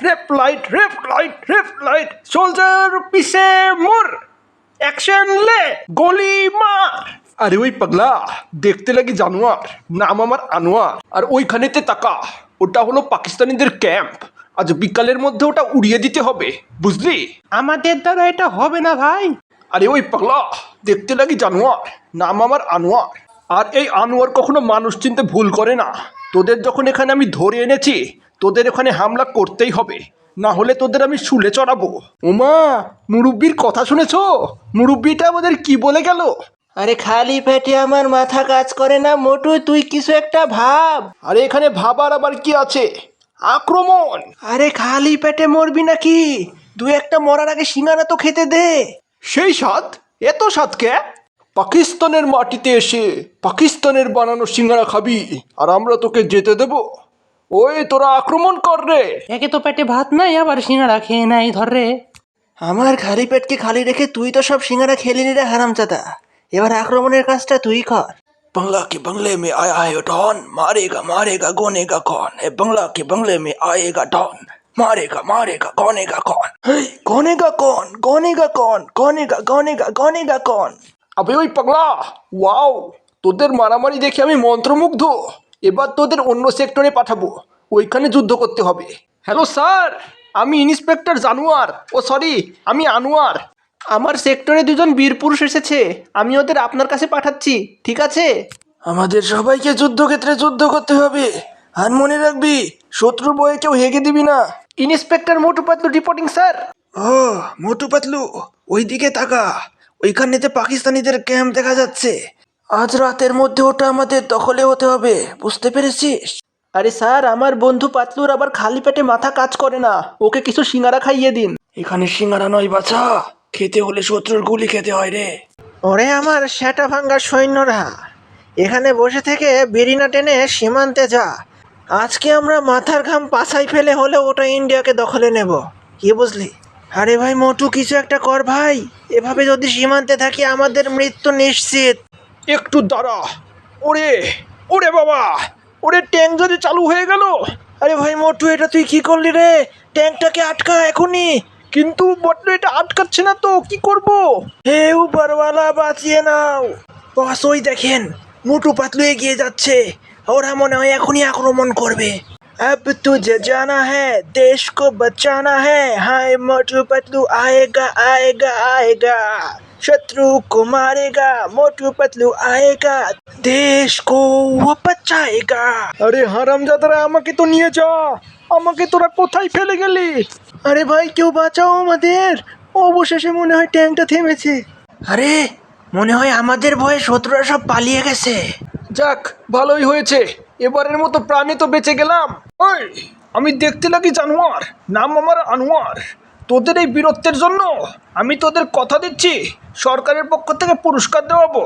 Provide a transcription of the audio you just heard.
Rape light soldier পিছে more action লে গলি মার। আরে ওই পাগলা, দেখতে লাগি জানোয়ার, নাম আমার আনোয়ার। আর ওইখানেতে তাকা, ওটা হলো পাকিস্তানিদের ক্যাম্প। আজ বিকালের মধ্যে ওটা উড়িয়ে দিতে হবে, বুঝলি? আমাদের দ্বারা এটা হবে না ভাই। আরে ওই পাগলা, দেখতে লাগি জানোয়ার, নাম আমার আনোয়ার। আর এই আনোয়ার কখনো মানুষ চিনতে ভুল করে না। তোদের যখন এখানে আমি ধরে এনেছি, তোদের এখানে হামলা করতেই হবে, না হলে তোদের আমি শুলে চড়াবো। ওমা, মুরব্বির কথা শুনেছ? মুরব্বিটা আমাদের কি বলে গেল? আরে খালি পেটে আমার মাথা কাজ করে না মোটু, তুই কিছু একটা ভাব। আরে এখানে ভাবার আবার কি আছে? আক্রমণ! আরে খালি পেটে মরবি নাকি? দুই একটা মরার আগে সিঙ্গারা তো খেতে দে। সেই স্বাদ? এত স্বাদকে? পাকিস্তানের মাটিতে এসে পাকিস্তানের বানানো সিঙ্গারা খাবি, আর আমরা তোকে যেতে দেব? ওই তোরা আক্রমণ কর রে! একে তো পেটে ভাত নাই, আবার সিঙ্গারা খেয়ে নাই, ধর রে। আমার খালি পেটকে খালি রেখে তুই তো সব সিঙ্গারা খেলি রে হারামজাদা। এবার আক্রমণের কাজটা তুই কর। बंगला के बंगले में आया है डॉन, मारेगा मारेगा गोनेगा कौन है? बंगला के बंगले में आएगा डॉन, मारेगा मारेगा गोनेगा कौन? গনেগা কন গনেগা কন গনেগা গনেগা গনেগা কন। আবে ওই পাগলা, ওয়াও, তোদের মারামারি দেখে আমি মন্ত্রমুগ্ধ। এবার তোদের অন্য সেক্টরে পাঠাবো, ওইখানে যুদ্ধ করতে হবে। হ্যালো স্যার, আমি ইন্সপেক্টর জানোয়ার, ও সরি, আমি আনোয়ার। আমার সেক্টরে দুজন বীর পুরুষ এসেছে, আমি ওদের আপনার কাছে পাঠাচ্ছি, ঠিক আছে? আমাদের সবাইকে যুদ্ধক্ষেত্রে যুদ্ধ করতে হবে, আর মনে রাখবি, শত্রুর বয়ে কেউ হেগে দিবি না। Inspector Motu Patlu reporting sir. ও মোটু পাতলু, ওইদিকে তাকা, ওইখানেতে পাকিস্তানিদের ক্যাম্প দেখা যাচ্ছে। আজ রাতের মধ্যে ওটা আমাদের দখলে হতে হবে, বুঝতে পেরেছিস? আরে স্যার, আমার বন্ধু পাতলুর আবার খালি পেটে মাথা কাজ করে না, ওকে কিছু সিঙ্গারা খাইয়ে দিন। এখানে সিঙ্গারা নয় বাছা, খেতে হলে শত্রুর গুলি খেতে হয় রে। ওরে আমার সেটা ভাঙ্গা সৈন্যরা, এখানে বসে থেকে বিড়িনা টেনে সীমান্তে যা। আজকে আমরা মাথার ঘাম পাছায় ফেলে হলে ওটা ইন্ডিয়াকে দখলে নেব, কি বুঝলি? আরে ভাই মোটু, কিছু একটা কর ভাই, এভাবে যদি সীমান্তে থাকি আমাদের মৃত্যু নিশ্চিত। একটু দাঁড়া। ওরে ওরে বাবা, ওরে ট্যাঙ্ক যদি চালু হয়ে গেল। আরে ভাই মোটু, এটা তুই কি করলি রে? ট্যাঙ্কটাকে আটকা এখনই। কিন্তু বড্ড এটা আটকাচ্ছে না তো, কি করব? হে উপরওয়ালা, বাঁচিয়ে নাও। বস, ওই দেখেন মোটু পাতলু এগিয়ে যাচ্ছে, ওরা মনে হয় এখনই আক্রমণ করবে। अब तुझे जाना है, देश को बचाना है, हाय मोटू पतलू आएगा आएगा आएगा, शत्रु को मारेगा, मोटू पतलू आएगा, देश को वो बचाएगा। আরে হারামজাদারা, আমাকে তো নিয়ে যা, আমাকে তোরা কোথায় ফেলে গেলি? আরে ভাই, কেউ বাঁচাও আমাদের। অবশেষে মনে হয় ট্যাঙ্কটা থেমেছে। আরে মনে হয় আমাদের ভয়ে শত্রুরা সব পালিয়ে গেছে। যাক, ভালোই হয়েছে, এবারের মতো প্রাণে তো বেঁচে গেলাম। ওই, আমি দেখতে লাগি জানোয়ার, নাম আমার আনোয়ার। তোদের এই বীরত্বের জন্য আমি তোদের কথা দিচ্ছি, সরকারের পক্ষ থেকে পুরস্কার দেওয়াবো।